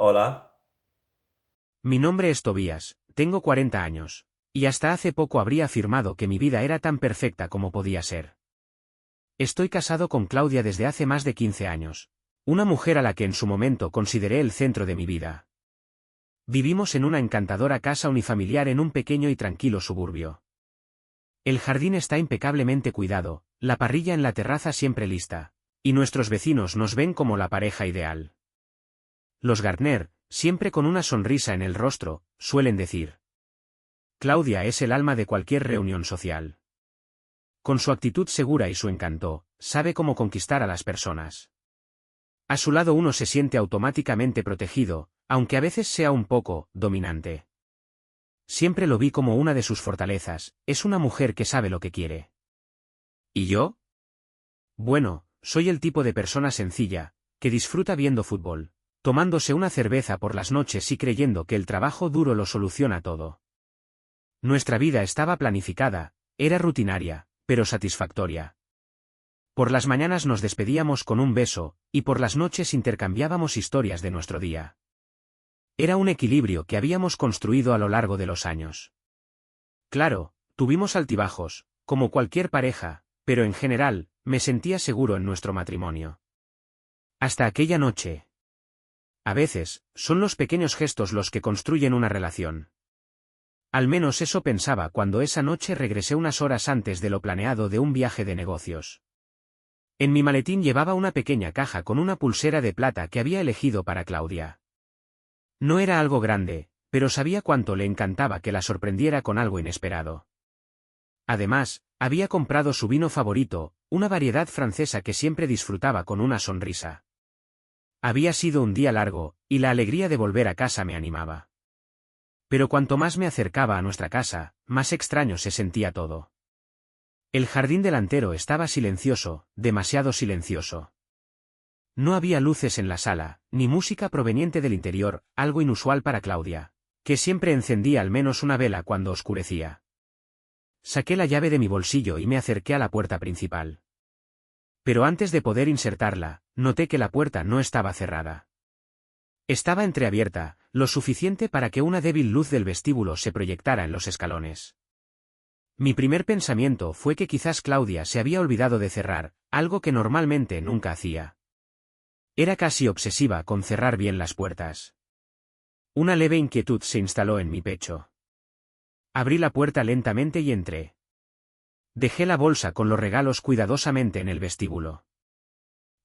Hola, Mi nombre es Tobías, tengo 40 años. Y hasta hace poco habría afirmado que mi vida era tan perfecta como podía ser. Estoy casado con Claudia desde hace más de 15 años. Una mujer a la que en su momento consideré el centro de mi vida. Vivimos en una encantadora casa unifamiliar en un pequeño y tranquilo suburbio. El jardín está impecablemente cuidado, la parrilla en la terraza siempre lista, y nuestros vecinos nos ven como la pareja ideal. Los Gardner, siempre con una sonrisa en el rostro, suelen decir: Claudia es el alma de cualquier reunión social. Con su actitud segura y su encanto, sabe cómo conquistar a las personas. A su lado uno se siente automáticamente protegido, aunque a veces sea un poco dominante. Siempre lo vi como una de sus fortalezas, es una mujer que sabe lo que quiere. ¿Y yo? Bueno, soy el tipo de persona sencilla, que disfruta viendo fútbol, tomándose una cerveza por las noches y creyendo que el trabajo duro lo soluciona todo. Nuestra vida estaba planificada, era rutinaria, pero satisfactoria. Por las mañanas nos despedíamos con un beso, y por las noches intercambiábamos historias de nuestro día. Era un equilibrio que habíamos construido a lo largo de los años. Claro, tuvimos altibajos, como cualquier pareja, pero en general, me sentía seguro en nuestro matrimonio. Hasta aquella noche. A veces, son los pequeños gestos los que construyen una relación. Al menos eso pensaba cuando esa noche regresé unas horas antes de lo planeado de un viaje de negocios. En mi maletín llevaba una pequeña caja con una pulsera de plata que había elegido para Claudia. No era algo grande, pero sabía cuánto le encantaba que la sorprendiera con algo inesperado. Además, había comprado su vino favorito, una variedad francesa que siempre disfrutaba con una sonrisa. Había sido un día largo, y la alegría de volver a casa me animaba. Pero cuanto más me acercaba a nuestra casa, más extraño se sentía todo. El jardín delantero estaba silencioso, demasiado silencioso. No había luces en la sala, ni música proveniente del interior, algo inusual para Claudia, que siempre encendía al menos una vela cuando oscurecía. Saqué la llave de mi bolsillo y me acerqué a la puerta principal. Pero antes de poder insertarla, noté que la puerta no estaba cerrada. Estaba entreabierta, lo suficiente para que una débil luz del vestíbulo se proyectara en los escalones. Mi primer pensamiento fue que quizás Claudia se había olvidado de cerrar, algo que normalmente nunca hacía. Era casi obsesiva con cerrar bien las puertas. Una leve inquietud se instaló en mi pecho. Abrí la puerta lentamente y entré. Dejé la bolsa con los regalos cuidadosamente en el vestíbulo.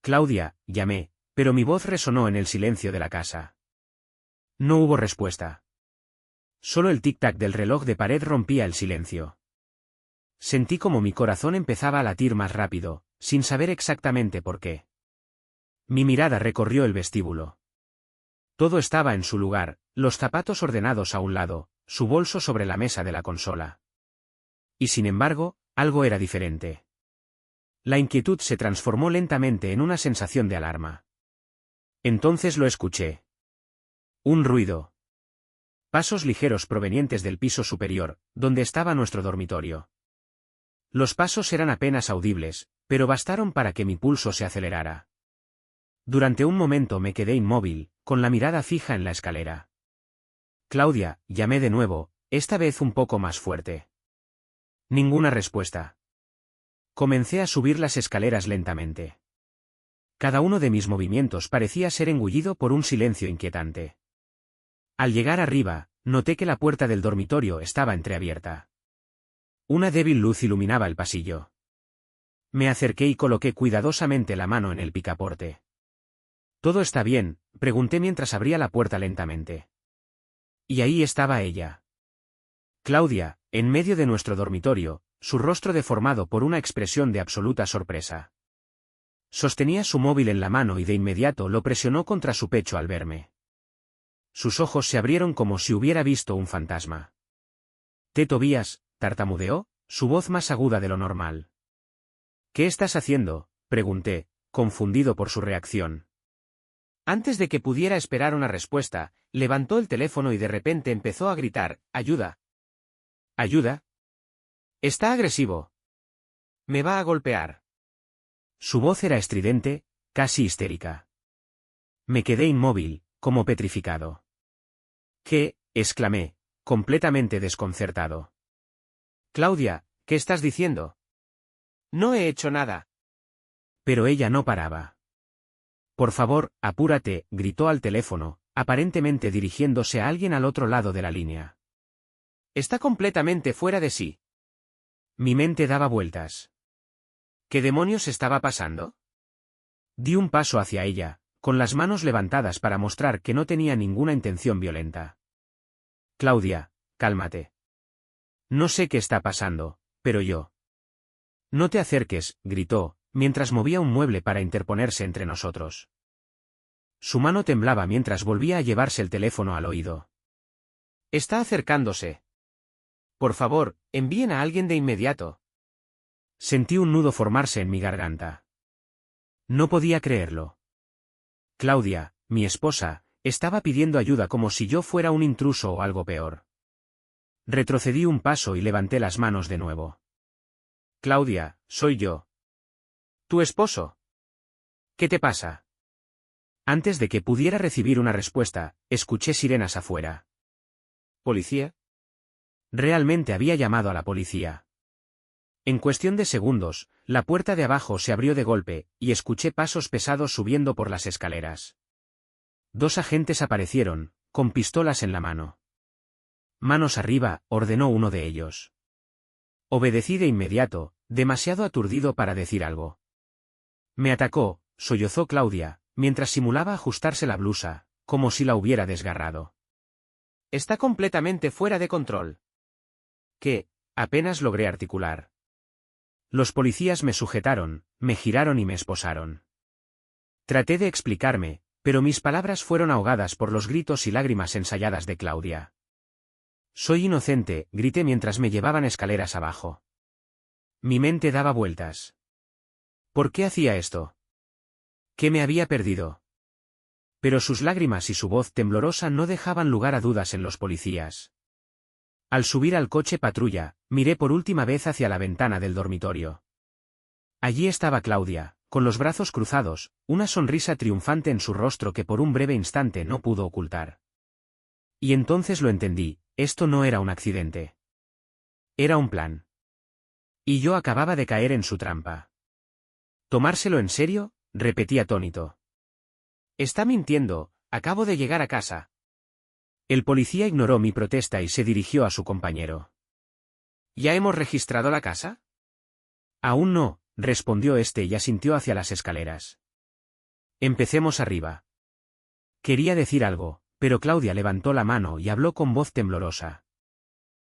Claudia, llamé, pero mi voz resonó en el silencio de la casa. No hubo respuesta. Solo el tic-tac del reloj de pared rompía el silencio. Sentí como mi corazón empezaba a latir más rápido, sin saber exactamente por qué. Mi mirada recorrió el vestíbulo. Todo estaba en su lugar, los zapatos ordenados a un lado, su bolso sobre la mesa de la consola. Y sin embargo, algo era diferente. La inquietud se transformó lentamente en una sensación de alarma. Entonces lo escuché. Un ruido. Pasos ligeros provenientes del piso superior, donde estaba nuestro dormitorio. Los pasos eran apenas audibles, pero bastaron para que mi pulso se acelerara. Durante un momento me quedé inmóvil, con la mirada fija en la escalera. Claudia, llamé de nuevo, esta vez un poco más fuerte. Ninguna respuesta. Comencé a subir las escaleras lentamente. Cada uno de mis movimientos parecía ser engullido por un silencio inquietante. Al llegar arriba, noté que la puerta del dormitorio estaba entreabierta. Una débil luz iluminaba el pasillo. Me acerqué y coloqué cuidadosamente la mano en el picaporte. ¿Todo está bien?, pregunté mientras abría la puerta lentamente. Y ahí estaba ella. Claudia, en medio de nuestro dormitorio, su rostro deformado por una expresión de absoluta sorpresa. Sostenía su móvil en la mano y de inmediato lo presionó contra su pecho al verme. Sus ojos se abrieron como si hubiera visto un fantasma. Tobías, tartamudeó, su voz más aguda de lo normal. ¿Qué estás haciendo?, pregunté, confundido por su reacción. Antes de que pudiera esperar una respuesta, levantó el teléfono y de repente empezó a gritar: «¡Ayuda! ¡Ayuda! Está agresivo. Me va a golpear». Su voz era estridente, casi histérica. Me quedé inmóvil, como petrificado. ¿Qué? Exclamé, completamente desconcertado. Claudia, ¿qué estás diciendo? No he hecho nada. Pero ella no paraba. Por favor, apúrate, gritó al teléfono, aparentemente dirigiéndose a alguien al otro lado de la línea. Está completamente fuera de sí. Mi mente daba vueltas. ¿Qué demonios estaba pasando? Di un paso hacia ella, con las manos levantadas para mostrar que no tenía ninguna intención violenta. Claudia, cálmate. No sé qué está pasando, pero yo. No te acerques, gritó, mientras movía un mueble para interponerse entre nosotros. Su mano temblaba mientras volvía a llevarse el teléfono al oído. Está acercándose. Por favor, envíen a alguien de inmediato. Sentí un nudo formarse en mi garganta. No podía creerlo. Claudia, mi esposa, estaba pidiendo ayuda como si yo fuera un intruso o algo peor. Retrocedí un paso y levanté las manos de nuevo. Claudia, soy yo. ¿Tu esposo? ¿Qué te pasa? Antes de que pudiera recibir una respuesta, escuché sirenas afuera. ¿Policía? Realmente había llamado a la policía. En cuestión de segundos, la puerta de abajo se abrió de golpe, y escuché pasos pesados subiendo por las escaleras. 2 agentes aparecieron, con pistolas en la mano. Manos arriba, ordenó uno de ellos. Obedecí de inmediato, demasiado aturdido para decir algo. Me atacó, sollozó Claudia, mientras simulaba ajustarse la blusa, como si la hubiera desgarrado. Está completamente fuera de control. ¿Qué? Apenas logré articular. Los policías me sujetaron, me giraron y me esposaron. Traté de explicarme, pero mis palabras fueron ahogadas por los gritos y lágrimas ensayadas de Claudia. Soy inocente, grité mientras me llevaban escaleras abajo. Mi mente daba vueltas. ¿Por qué hacía esto? ¿Qué me había perdido? Pero sus lágrimas y su voz temblorosa no dejaban lugar a dudas en los policías. Al subir al coche patrulla, miré por última vez hacia la ventana del dormitorio. Allí estaba Claudia, con los brazos cruzados, una sonrisa triunfante en su rostro que por un breve instante no pudo ocultar. Y entonces lo entendí, esto no era un accidente. Era un plan. Y yo acababa de caer en su trampa. ¿Tomárselo en serio? Repetí atónito. Está mintiendo, acabo de llegar a casa. El policía ignoró mi protesta y se dirigió a su compañero. ¿Ya hemos registrado la casa? Aún no, respondió este y asintió hacia las escaleras. Empecemos arriba. Quería decir algo, pero Claudia levantó la mano y habló con voz temblorosa.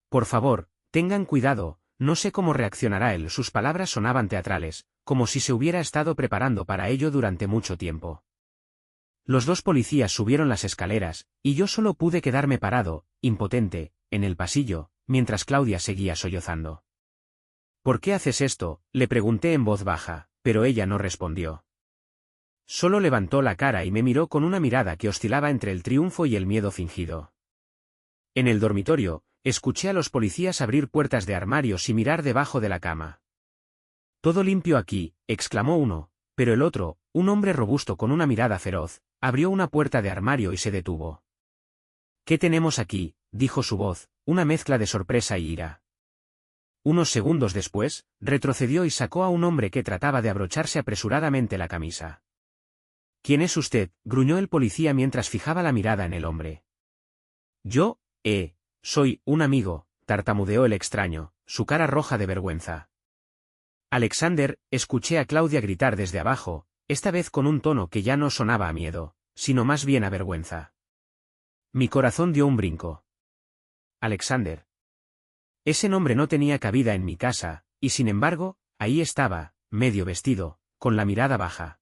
Por favor, tengan cuidado, no sé cómo reaccionará él. Sus palabras sonaban teatrales, como si se hubiera estado preparando para ello durante mucho tiempo. Los 2 policías subieron las escaleras, y yo solo pude quedarme parado, impotente, en el pasillo, mientras Claudia seguía sollozando. ¿Por qué haces esto?, le pregunté en voz baja, pero ella no respondió. Solo levantó la cara y me miró con una mirada que oscilaba entre el triunfo y el miedo fingido. En el dormitorio, escuché a los policías abrir puertas de armarios y mirar debajo de la cama. Todo limpio aquí, exclamó uno, pero el otro, un hombre robusto con una mirada feroz, abrió una puerta de armario y se detuvo. ¿Qué tenemos aquí?, dijo su voz, una mezcla de sorpresa y ira. Unos segundos después, retrocedió y sacó a un hombre que trataba de abrocharse apresuradamente la camisa. ¿Quién es usted?, gruñó el policía mientras fijaba la mirada en el hombre. Yo, soy un amigo, tartamudeó el extraño, su cara roja de vergüenza. Alexander, escuché a Claudia gritar desde abajo, esta vez con un tono que ya no sonaba a miedo, sino más bien a vergüenza. Mi corazón dio un brinco. Alexander. Ese nombre no tenía cabida en mi casa, y sin embargo, ahí estaba, medio vestido, con la mirada baja.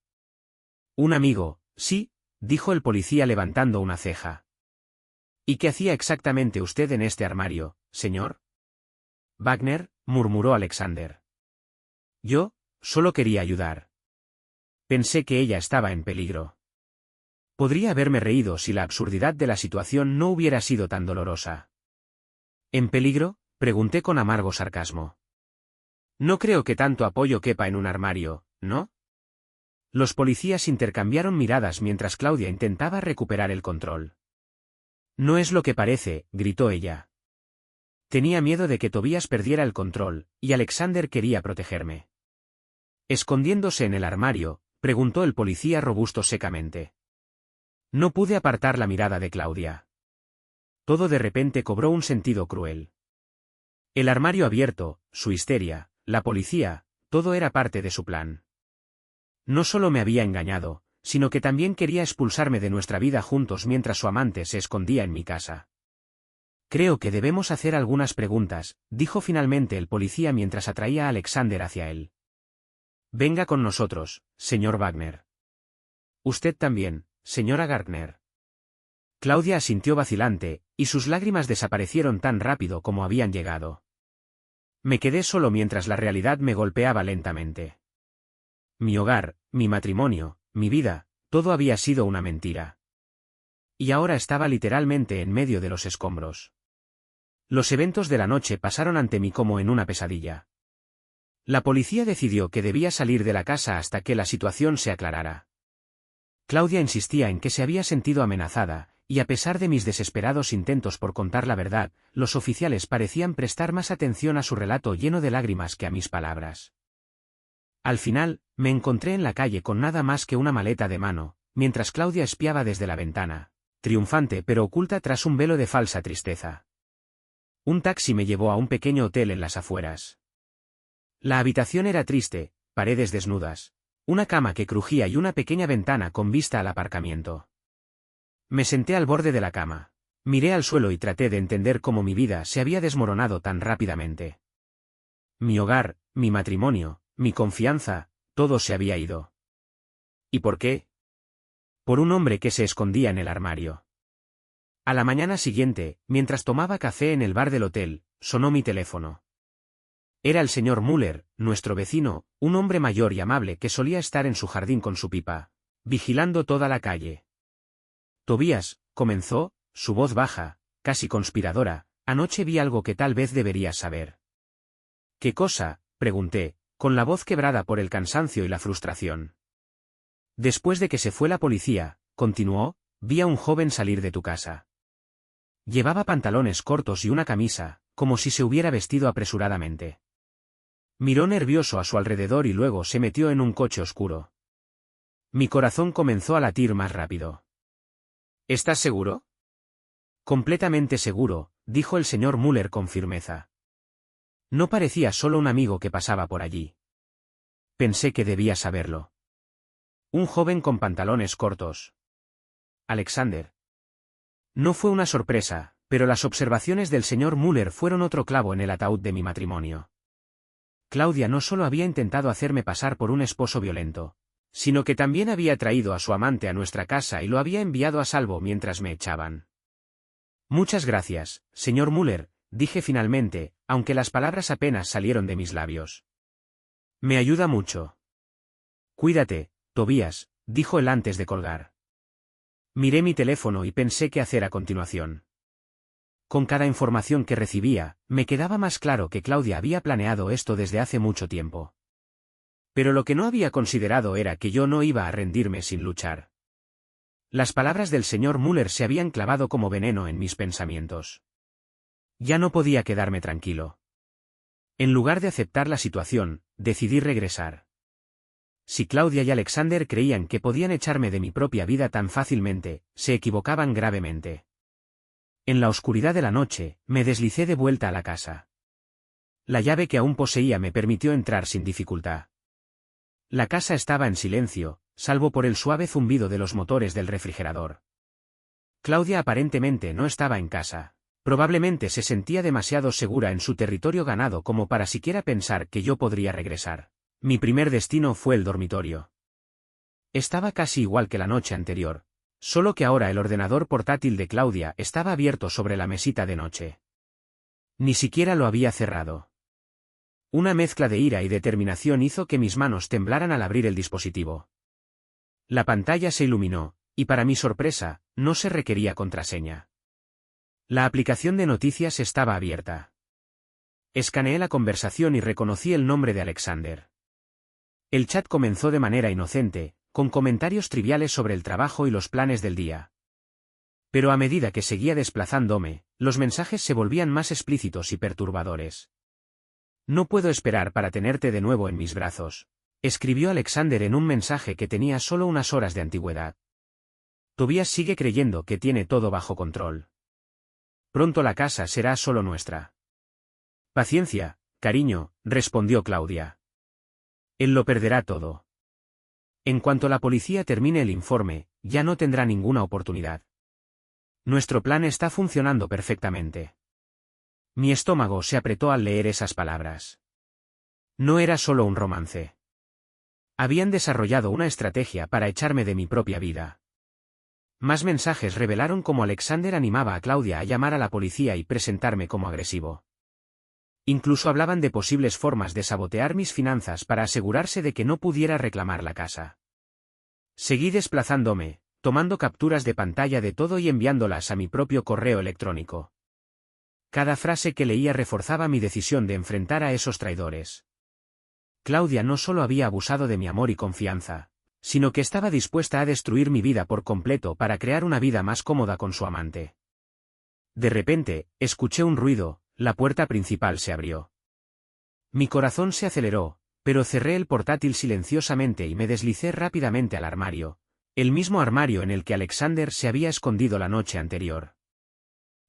Un amigo, sí, dijo el policía levantando una ceja. ¿Y qué hacía exactamente usted en este armario, señor? Wagner, murmuró Alexander. Yo, solo quería ayudar. Pensé que ella estaba en peligro. Podría haberme reído si la absurdidad de la situación no hubiera sido tan dolorosa. ¿En peligro?, pregunté con amargo sarcasmo. No creo que tanto apoyo quepa en un armario, ¿no? Los policías intercambiaron miradas mientras Claudia intentaba recuperar el control. No es lo que parece, gritó ella. Tenía miedo de que Tobías perdiera el control, y Alexander quería protegerme. Escondiéndose en el armario, preguntó el policía robusto secamente. No pude apartar la mirada de Claudia. Todo de repente cobró un sentido cruel. El armario abierto, su histeria, la policía, todo era parte de su plan. No solo me había engañado, sino que también quería expulsarme de nuestra vida juntos mientras su amante se escondía en mi casa. Creo que debemos hacer algunas preguntas, dijo finalmente el policía mientras atraía a Alexander hacia él. Venga con nosotros, señor Wagner. Usted también, señora Gardner. Claudia asintió vacilante, y sus lágrimas desaparecieron tan rápido como habían llegado. Me quedé solo mientras la realidad me golpeaba lentamente. Mi hogar, mi matrimonio, mi vida, todo había sido una mentira. Y ahora estaba literalmente en medio de los escombros. Los eventos de la noche pasaron ante mí como en una pesadilla. La policía decidió que debía salir de la casa hasta que la situación se aclarara. Claudia insistía en que se había sentido amenazada, y a pesar de mis desesperados intentos por contar la verdad, los oficiales parecían prestar más atención a su relato lleno de lágrimas que a mis palabras. Al final, me encontré en la calle con nada más que una maleta de mano, mientras Claudia espiaba desde la ventana, triunfante pero oculta tras un velo de falsa tristeza. Un taxi me llevó a un pequeño hotel en las afueras. La habitación era triste, paredes desnudas, una cama que crujía y una pequeña ventana con vista al aparcamiento. Me senté al borde de la cama, miré al suelo y traté de entender cómo mi vida se había desmoronado tan rápidamente. Mi hogar, mi matrimonio, mi confianza, todo se había ido. ¿Y por qué? Por un hombre que se escondía en el armario. A la mañana siguiente, mientras tomaba café en el bar del hotel, sonó mi teléfono. Era el señor Müller, nuestro vecino, un hombre mayor y amable que solía estar en su jardín con su pipa, vigilando toda la calle. Tobías, comenzó, su voz baja, casi conspiradora, anoche vi algo que tal vez deberías saber. ¿Qué cosa?, pregunté, con la voz quebrada por el cansancio y la frustración. Después de que se fue la policía, continuó, vi a un joven salir de tu casa. Llevaba pantalones cortos y una camisa, como si se hubiera vestido apresuradamente. Miró nervioso a su alrededor y luego se metió en un coche oscuro. Mi corazón comenzó a latir más rápido. ¿Estás seguro? Completamente seguro, dijo el señor Müller con firmeza. No parecía solo un amigo que pasaba por allí. Pensé que debía saberlo. Un joven con pantalones cortos. Alexander. No fue una sorpresa, pero las observaciones del señor Müller fueron otro clavo en el ataúd de mi matrimonio. Claudia no solo había intentado hacerme pasar por un esposo violento, sino que también había traído a su amante a nuestra casa y lo había enviado a salvo mientras me echaban. Muchas gracias, señor Müller, dije finalmente, aunque las palabras apenas salieron de mis labios. Me ayuda mucho. Cuídate, Tobías, dijo él antes de colgar. Miré mi teléfono y pensé qué hacer a continuación. Con cada información que recibía, me quedaba más claro que Claudia había planeado esto desde hace mucho tiempo. Pero lo que no había considerado era que yo no iba a rendirme sin luchar. Las palabras del señor Müller se habían clavado como veneno en mis pensamientos. Ya no podía quedarme tranquilo. En lugar de aceptar la situación, decidí regresar. Si Claudia y Alexander creían que podían echarme de mi propia vida tan fácilmente, se equivocaban gravemente. En la oscuridad de la noche, me deslicé de vuelta a la casa. La llave que aún poseía me permitió entrar sin dificultad. La casa estaba en silencio, salvo por el suave zumbido de los motores del refrigerador. Claudia aparentemente no estaba en casa. Probablemente se sentía demasiado segura en su territorio ganado como para siquiera pensar que yo podría regresar. Mi primer destino fue el dormitorio. Estaba casi igual que la noche anterior, solo que ahora el ordenador portátil de Claudia estaba abierto sobre la mesita de noche. Ni siquiera lo había cerrado. Una mezcla de ira y determinación hizo que mis manos temblaran al abrir el dispositivo. La pantalla se iluminó, y para mi sorpresa, no se requería contraseña. La aplicación de noticias estaba abierta. Escaneé la conversación y reconocí el nombre de Alexander. El chat comenzó de manera inocente, con comentarios triviales sobre el trabajo y los planes del día. Pero a medida que seguía desplazándome, los mensajes se volvían más explícitos y perturbadores. «No puedo esperar para tenerte de nuevo en mis brazos», escribió Alexander en un mensaje que tenía solo unas horas de antigüedad. «Tobias sigue creyendo que tiene todo bajo control. Pronto la casa será solo nuestra». «Paciencia, cariño», respondió Claudia. «Él lo perderá todo. En cuanto la policía termine el informe, ya no tendrá ninguna oportunidad. Nuestro plan está funcionando perfectamente». Mi estómago se apretó al leer esas palabras. No era solo un romance. Habían desarrollado una estrategia para echarme de mi propia vida. Más mensajes revelaron cómo Alexander animaba a Claudia a llamar a la policía y presentarme como agresivo. Incluso hablaban de posibles formas de sabotear mis finanzas para asegurarse de que no pudiera reclamar la casa. Seguí desplazándome, tomando capturas de pantalla de todo y enviándolas a mi propio correo electrónico. Cada frase que leía reforzaba mi decisión de enfrentar a esos traidores. Claudia no solo había abusado de mi amor y confianza, sino que estaba dispuesta a destruir mi vida por completo para crear una vida más cómoda con su amante. De repente, escuché un ruido, la puerta principal se abrió. Mi corazón se aceleró, pero cerré el portátil silenciosamente y me deslicé rápidamente al armario, el mismo armario en el que Alexander se había escondido la noche anterior.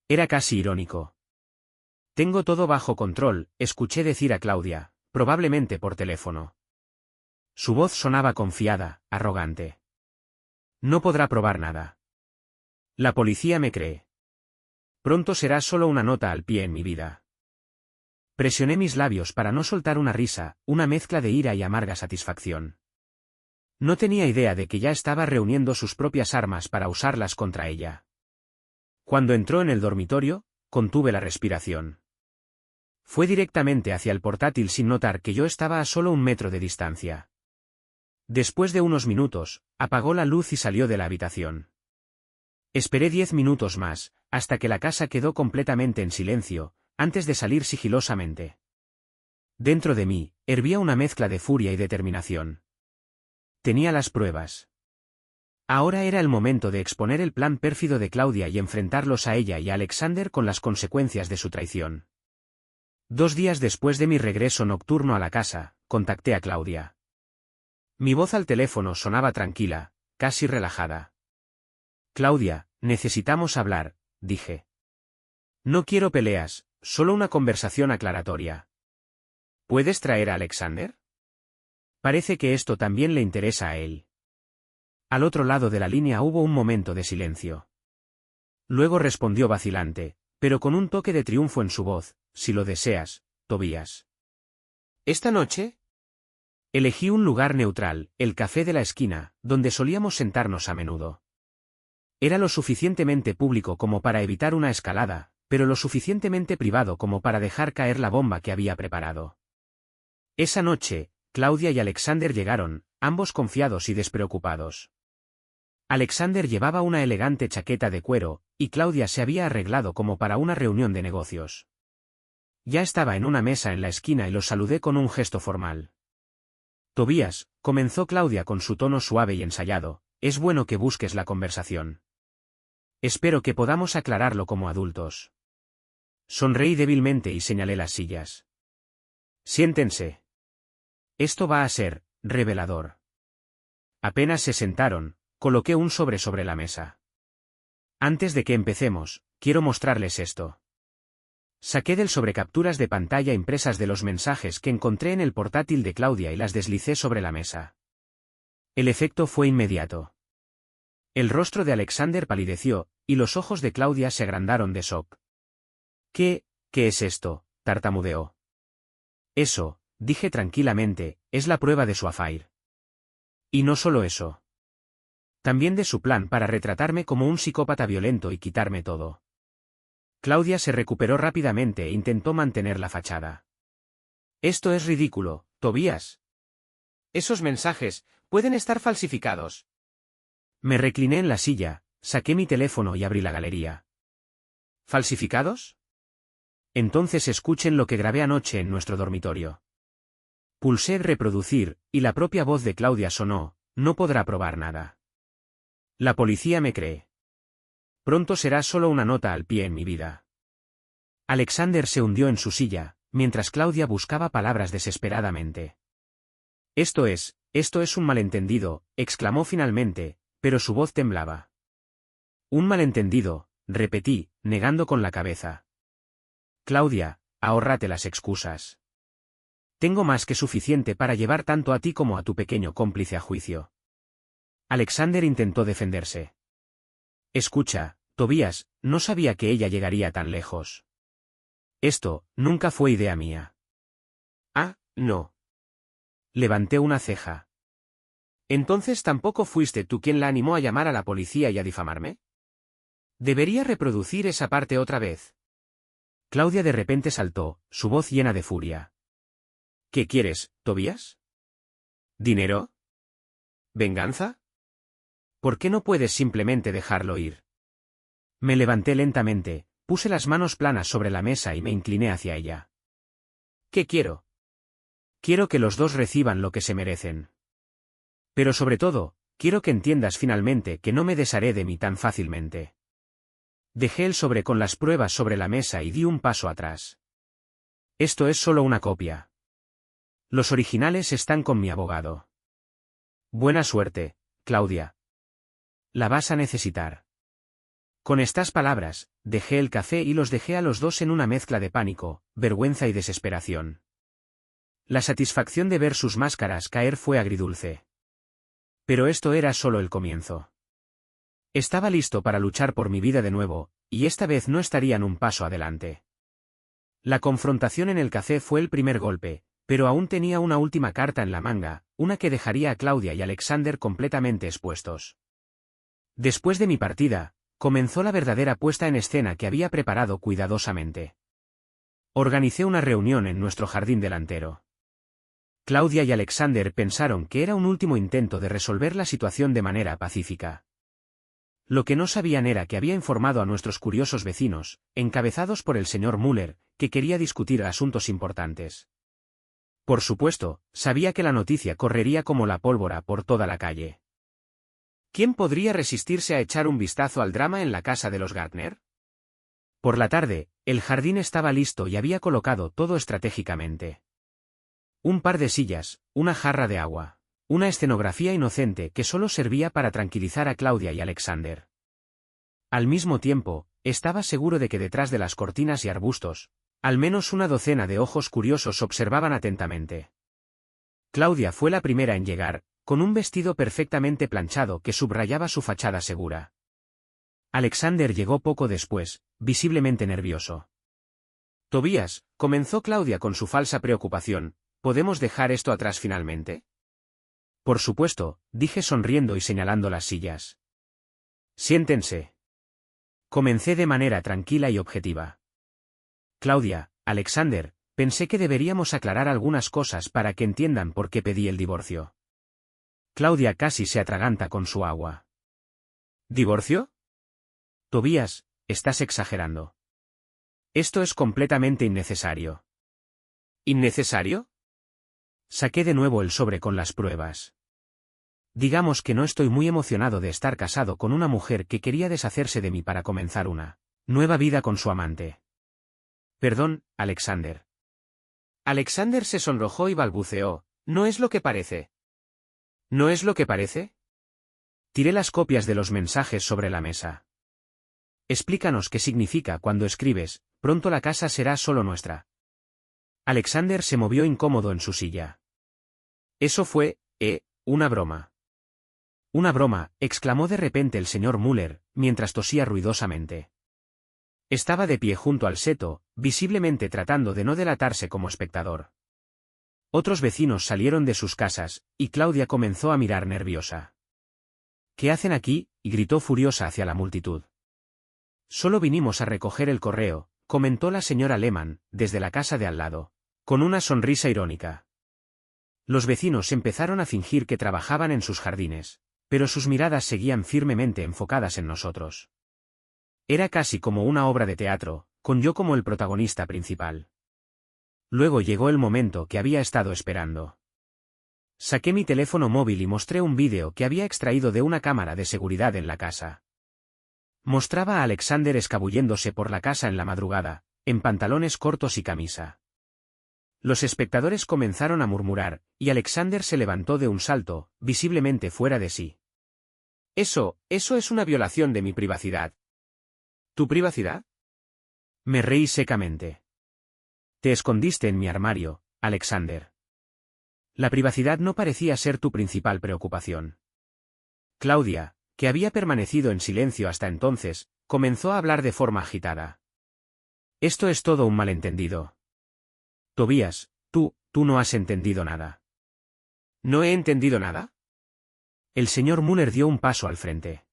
Era casi irónico. «Tengo todo bajo control», escuché decir a Claudia, probablemente por teléfono. Su voz sonaba confiada, arrogante. «No podrá probar nada. La policía me cree. Pronto será solo una nota al pie en mi vida». Presioné mis labios para no soltar una risa, una mezcla de ira y amarga satisfacción. No tenía idea de que ya estaba reuniendo sus propias armas para usarlas contra ella. Cuando entró en el dormitorio, contuve la respiración. Fue directamente hacia el portátil sin notar que yo estaba a solo 1 metro de distancia. Después de unos minutos, apagó la luz y salió de la habitación. Esperé 10 minutos más, hasta que la casa quedó completamente en silencio, antes de salir sigilosamente. Dentro de mí, hervía una mezcla de furia y determinación. Tenía las pruebas. Ahora era el momento de exponer el plan pérfido de Claudia y enfrentarlos a ella y a Alexander con las consecuencias de su traición. 2 días después de mi regreso nocturno a la casa, contacté a Claudia. Mi voz al teléfono sonaba tranquila, casi relajada. «Claudia, necesitamos hablar», dije. «No quiero peleas, solo una conversación aclaratoria». «¿Puedes traer a Alexander?» Parece que esto también le interesa a él. Al otro lado de la línea hubo un momento de silencio. Luego respondió vacilante, pero con un toque de triunfo en su voz: «Si lo deseas, Tobias». ¿Esta noche? Elegí un lugar neutral, el café de la esquina, donde solíamos sentarnos a menudo. Era lo suficientemente público como para evitar una escalada, pero lo suficientemente privado como para dejar caer la bomba que había preparado. Esa noche, Claudia y Alexander llegaron, ambos confiados y despreocupados. Alexander llevaba una elegante chaqueta de cuero, y Claudia se había arreglado como para una reunión de negocios. Ya estaba en una mesa en la esquina y los saludé con un gesto formal. «Tobias», comenzó Claudia con su tono suave y ensayado, «es bueno que busques la conversación. Espero que podamos aclararlo como adultos». Sonreí débilmente y señalé las sillas. «Siéntense. Esto va a ser revelador». Apenas se sentaron, coloqué un sobre la mesa. «Antes de que empecemos, quiero mostrarles esto». Saqué del sobre capturas de pantalla impresas de los mensajes que encontré en el portátil de Claudia y las deslicé sobre la mesa. El efecto fue inmediato. El rostro de Alexander palideció, y los ojos de Claudia se agrandaron de shock. ¿Qué es esto?», tartamudeó. «Eso», dije tranquilamente, «es la prueba de su affair. Y no solo eso. También de su plan para retratarme como un psicópata violento y quitarme todo». Claudia se recuperó rápidamente e intentó mantener la fachada. «Esto es ridículo, Tobias. Esos mensajes pueden estar falsificados». Me recliné en la silla, saqué mi teléfono y abrí la galería. ¿Falsificados? Entonces escuchen lo que grabé anoche en nuestro dormitorio. Pulsé reproducir, y la propia voz de Claudia sonó: no podrá probar nada. La policía me cree. Pronto será solo una nota al pie en mi vida. Alexander se hundió en su silla, mientras Claudia buscaba palabras desesperadamente. Esto es un malentendido, exclamó finalmente, pero su voz temblaba. Un malentendido, repetí, negando con la cabeza. Claudia, ahórrate las excusas. Tengo más que suficiente para llevar tanto a ti como a tu pequeño cómplice a juicio. Alexander intentó defenderse. Escucha, Tobías, no sabía que ella llegaría tan lejos. Esto, nunca fue idea mía. Ah, no. Levanté una ceja. ¿Entonces tampoco fuiste tú quien la animó a llamar a la policía y a difamarme? ¿Debería reproducir esa parte otra vez? Claudia de repente saltó, su voz llena de furia. ¿Qué quieres, Tobías? ¿Dinero? ¿Venganza? ¿Por qué no puedes simplemente dejarlo ir? Me levanté lentamente, puse las manos planas sobre la mesa y me incliné hacia ella. ¿Qué quiero? Quiero que los dos reciban lo que se merecen. Pero sobre todo, quiero que entiendas finalmente que no me desharé de mí tan fácilmente. Dejé el sobre con las pruebas sobre la mesa y di un paso atrás. Esto es solo una copia. Los originales están con mi abogado. Buena suerte, Claudia. La vas a necesitar. Con estas palabras, dejé el café y los dejé a los dos en una mezcla de pánico, vergüenza y desesperación. La satisfacción de ver sus máscaras caer fue agridulce. Pero esto era solo el comienzo. Estaba listo para luchar por mi vida de nuevo, y esta vez no estarían un paso adelante. La confrontación en el café fue el primer golpe, pero aún tenía una última carta en la manga, una que dejaría a Claudia y Alexander completamente expuestos. Después de mi partida, comenzó la verdadera puesta en escena que había preparado cuidadosamente. Organicé una reunión en nuestro jardín delantero. Claudia y Alexander pensaron que era un último intento de resolver la situación de manera pacífica. Lo que no sabían era que había informado a nuestros curiosos vecinos, encabezados por el señor Müller, que quería discutir asuntos importantes. Por supuesto, sabía que la noticia correría como la pólvora por toda la calle. ¿Quién podría resistirse a echar un vistazo al drama en la casa de los Gardner? Por la tarde, el jardín estaba listo y había colocado todo estratégicamente. Un par de sillas, una jarra de agua, una escenografía inocente que solo servía para tranquilizar a Claudia y Alexander. Al mismo tiempo, estaba seguro de que detrás de las cortinas y arbustos, al menos una docena de ojos curiosos observaban atentamente. Claudia fue la primera en llegar, con un vestido perfectamente planchado que subrayaba su fachada segura. Alexander llegó poco después, visiblemente nervioso. Tobías, comenzó Claudia con su falsa preocupación, ¿podemos dejar esto atrás finalmente? Por supuesto, dije sonriendo y señalando las sillas. Siéntense. Comencé de manera tranquila y objetiva. Claudia, Alexander, pensé que deberíamos aclarar algunas cosas para que entiendan por qué pedí el divorcio. Claudia casi se atraganta con su agua. ¿Divorcio? Tobías, estás exagerando. Esto es completamente innecesario. ¿Innecesario? Saqué de nuevo el sobre con las pruebas. Digamos que no estoy muy emocionado de estar casado con una mujer que quería deshacerse de mí para comenzar una nueva vida con su amante. Perdón, Alexander. Alexander se sonrojó y balbuceó, ¿no es lo que parece? ¿No es lo que parece? Tiré las copias de los mensajes sobre la mesa. Explícanos qué significa cuando escribes, pronto la casa será solo nuestra. Alexander se movió incómodo en su silla. Eso fue, una broma. Una broma, exclamó de repente el señor Müller, mientras tosía ruidosamente. Estaba de pie junto al seto, visiblemente tratando de no delatarse como espectador. Otros vecinos salieron de sus casas, y Claudia comenzó a mirar nerviosa. ¿Qué hacen aquí?, y gritó furiosa hacia la multitud. Solo vinimos a recoger el correo, comentó la señora Lehmann, desde la casa de al lado, con una sonrisa irónica. Los vecinos empezaron a fingir que trabajaban en sus jardines, pero sus miradas seguían firmemente enfocadas en nosotros. Era casi como una obra de teatro, con yo como el protagonista principal. Luego llegó el momento que había estado esperando. Saqué mi teléfono móvil y mostré un vídeo que había extraído de una cámara de seguridad en la casa. Mostraba a Alexander escabulléndose por la casa en la madrugada, en pantalones cortos y camisa. Los espectadores comenzaron a murmurar, y Alexander se levantó de un salto, visiblemente fuera de sí. Eso es una violación de mi privacidad. ¿Tu privacidad? Me reí secamente. Te escondiste en mi armario, Alexander. La privacidad no parecía ser tu principal preocupación. Claudia, que había permanecido en silencio hasta entonces, comenzó a hablar de forma agitada. Esto es todo un malentendido. Tobías, tú no has entendido nada. ¿No he entendido nada? El señor Muller dio un paso al frente.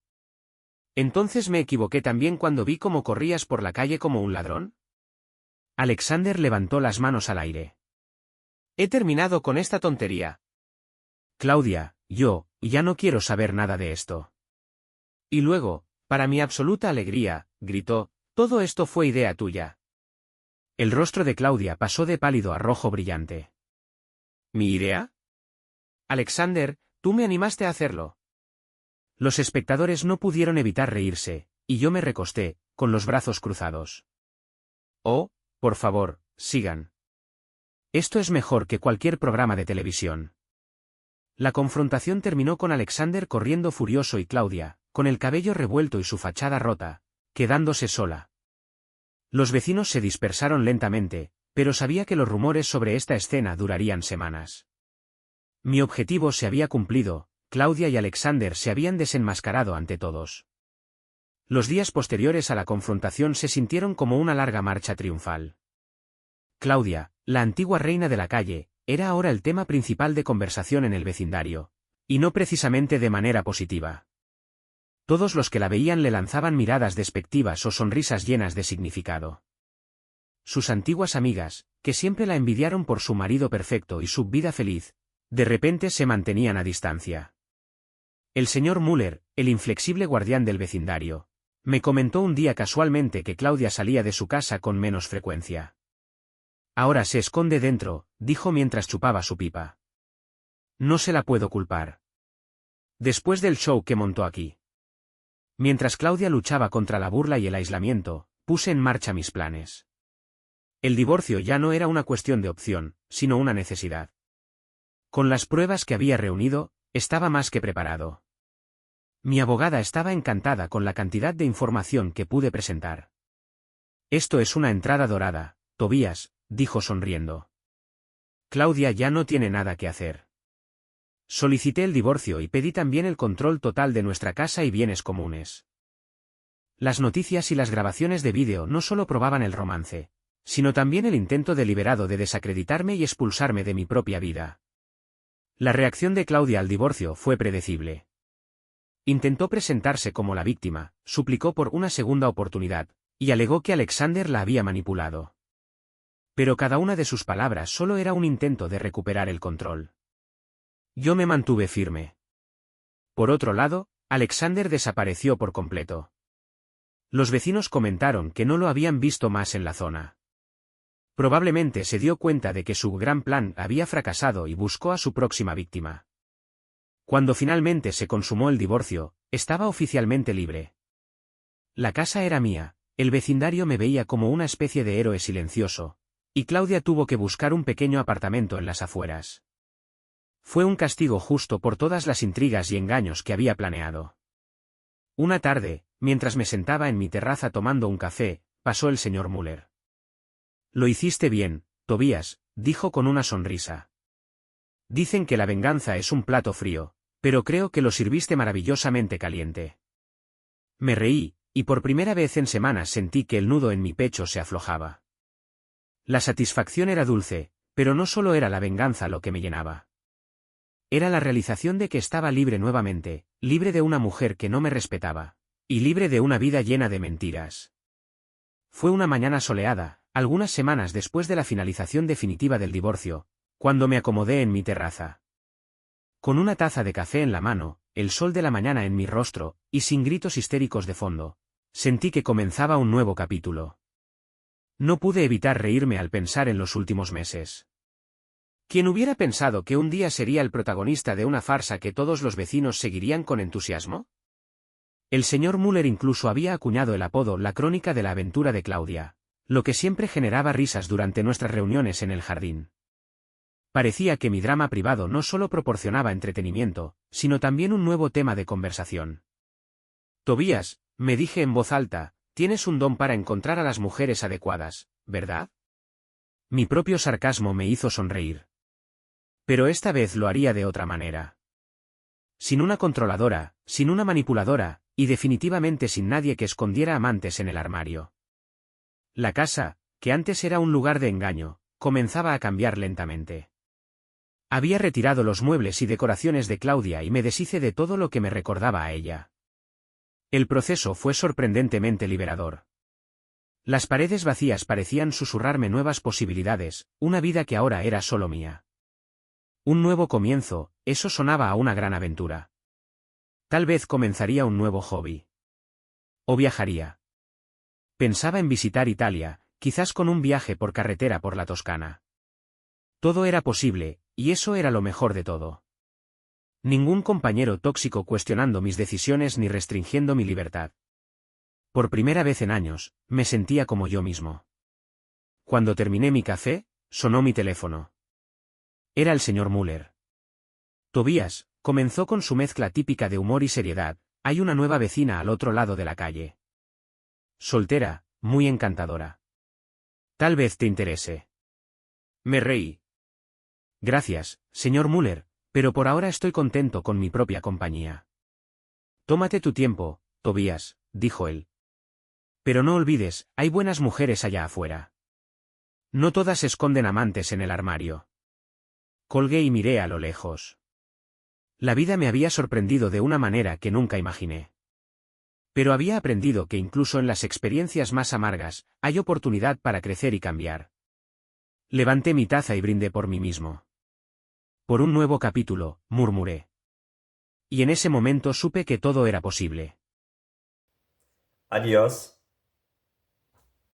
¿Entonces me equivoqué también cuando vi cómo corrías por la calle como un ladrón? Alexander levantó las manos al aire. He terminado con esta tontería. Claudia, yo ya no quiero saber nada de esto. Y luego, para mi absoluta alegría, gritó, todo esto fue idea tuya. El rostro de Claudia pasó de pálido a rojo brillante. ¿Mi idea? Alexander, tú me animaste a hacerlo. Los espectadores no pudieron evitar reírse, y yo me recosté, con los brazos cruzados. Oh, por favor, sigan. Esto es mejor que cualquier programa de televisión. La confrontación terminó con Alexander corriendo furioso y Claudia, con el cabello revuelto y su fachada rota, quedándose sola. Los vecinos se dispersaron lentamente, pero sabía que los rumores sobre esta escena durarían semanas. Mi objetivo se había cumplido, Claudia y Alexander se habían desenmascarado ante todos. Los días posteriores a la confrontación se sintieron como una larga marcha triunfal. Claudia, la antigua reina de la calle, era ahora el tema principal de conversación en el vecindario, y no precisamente de manera positiva. Todos los que la veían le lanzaban miradas despectivas o sonrisas llenas de significado. Sus antiguas amigas, que siempre la envidiaron por su marido perfecto y su vida feliz, de repente se mantenían a distancia. El señor Muller, el inflexible guardián del vecindario, me comentó un día casualmente que Claudia salía de su casa con menos frecuencia. Ahora se esconde dentro, dijo mientras chupaba su pipa. No se la puedo culpar. Después del show que montó aquí. Mientras Claudia luchaba contra la burla y el aislamiento, puse en marcha mis planes. El divorcio ya no era una cuestión de opción, sino una necesidad. Con las pruebas que había reunido, estaba más que preparado. Mi abogada estaba encantada con la cantidad de información que pude presentar. Esto es una entrada dorada, Tobías, dijo sonriendo. Claudia ya no tiene nada que hacer. Solicité el divorcio y pedí también el control total de nuestra casa y bienes comunes. Las noticias y las grabaciones de vídeo no solo probaban el romance, sino también el intento deliberado de desacreditarme y expulsarme de mi propia vida. La reacción de Claudia al divorcio fue predecible. Intentó presentarse como la víctima, suplicó por una segunda oportunidad, y alegó que Alexander la había manipulado. Pero cada una de sus palabras solo era un intento de recuperar el control. Yo me mantuve firme. Por otro lado, Alexander desapareció por completo. Los vecinos comentaron que no lo habían visto más en la zona. Probablemente se dio cuenta de que su gran plan había fracasado y buscó a su próxima víctima. Cuando finalmente se consumó el divorcio, estaba oficialmente libre. La casa era mía, el vecindario me veía como una especie de héroe silencioso, y Claudia tuvo que buscar un pequeño apartamento en las afueras. Fue un castigo justo por todas las intrigas y engaños que había planeado. Una tarde, mientras me sentaba en mi terraza tomando un café, pasó el señor Muller. Lo hiciste bien, Tobías, dijo con una sonrisa. Dicen que la venganza es un plato frío, pero creo que lo sirviste maravillosamente caliente. Me reí, y por primera vez en semanas sentí que el nudo en mi pecho se aflojaba. La satisfacción era dulce, pero no solo era la venganza lo que me llenaba. Era la realización de que estaba libre nuevamente, libre de una mujer que no me respetaba, y libre de una vida llena de mentiras. Fue una mañana soleada, algunas semanas después de la finalización definitiva del divorcio, cuando me acomodé en mi terraza. Con una taza de café en la mano, el sol de la mañana en mi rostro, y sin gritos histéricos de fondo, sentí que comenzaba un nuevo capítulo. No pude evitar reírme al pensar en los últimos meses. ¿Quién hubiera pensado que un día sería el protagonista de una farsa que todos los vecinos seguirían con entusiasmo? El señor Müller incluso había acuñado el apodo La Crónica de la Aventura de Claudia, lo que siempre generaba risas durante nuestras reuniones en el jardín. Parecía que mi drama privado no solo proporcionaba entretenimiento, sino también un nuevo tema de conversación. Tobías, me dije en voz alta, tienes un don para encontrar a las mujeres adecuadas, ¿verdad? Mi propio sarcasmo me hizo sonreír. Pero esta vez lo haría de otra manera. Sin una controladora, sin una manipuladora, y definitivamente sin nadie que escondiera amantes en el armario. La casa, que antes era un lugar de engaño, comenzaba a cambiar lentamente. Había retirado los muebles y decoraciones de Claudia y me deshice de todo lo que me recordaba a ella. El proceso fue sorprendentemente liberador. Las paredes vacías parecían susurrarme nuevas posibilidades, una vida que ahora era solo mía. Un nuevo comienzo, eso sonaba a una gran aventura. Tal vez comenzaría un nuevo hobby. O viajaría. Pensaba en visitar Italia, quizás con un viaje por carretera por la Toscana. Todo era posible, y eso era lo mejor de todo. Ningún compañero tóxico cuestionando mis decisiones ni restringiendo mi libertad. Por primera vez en años, me sentía como yo mismo. Cuando terminé mi café, sonó mi teléfono. Era el señor Müller. Tobías, comenzó con su mezcla típica de humor y seriedad, hay una nueva vecina al otro lado de la calle. Soltera, muy encantadora. Tal vez te interese. Me reí. Gracias, señor Müller, pero por ahora estoy contento con mi propia compañía. Tómate tu tiempo, Tobías, dijo él. Pero no olvides, hay buenas mujeres allá afuera. No todas esconden amantes en el armario. Colgué y miré a lo lejos. La vida me había sorprendido de una manera que nunca imaginé. Pero había aprendido que incluso en las experiencias más amargas, hay oportunidad para crecer y cambiar. Levanté mi taza y brindé por mí mismo. Por un nuevo capítulo, murmuré. Y en ese momento supe que todo era posible. Adiós.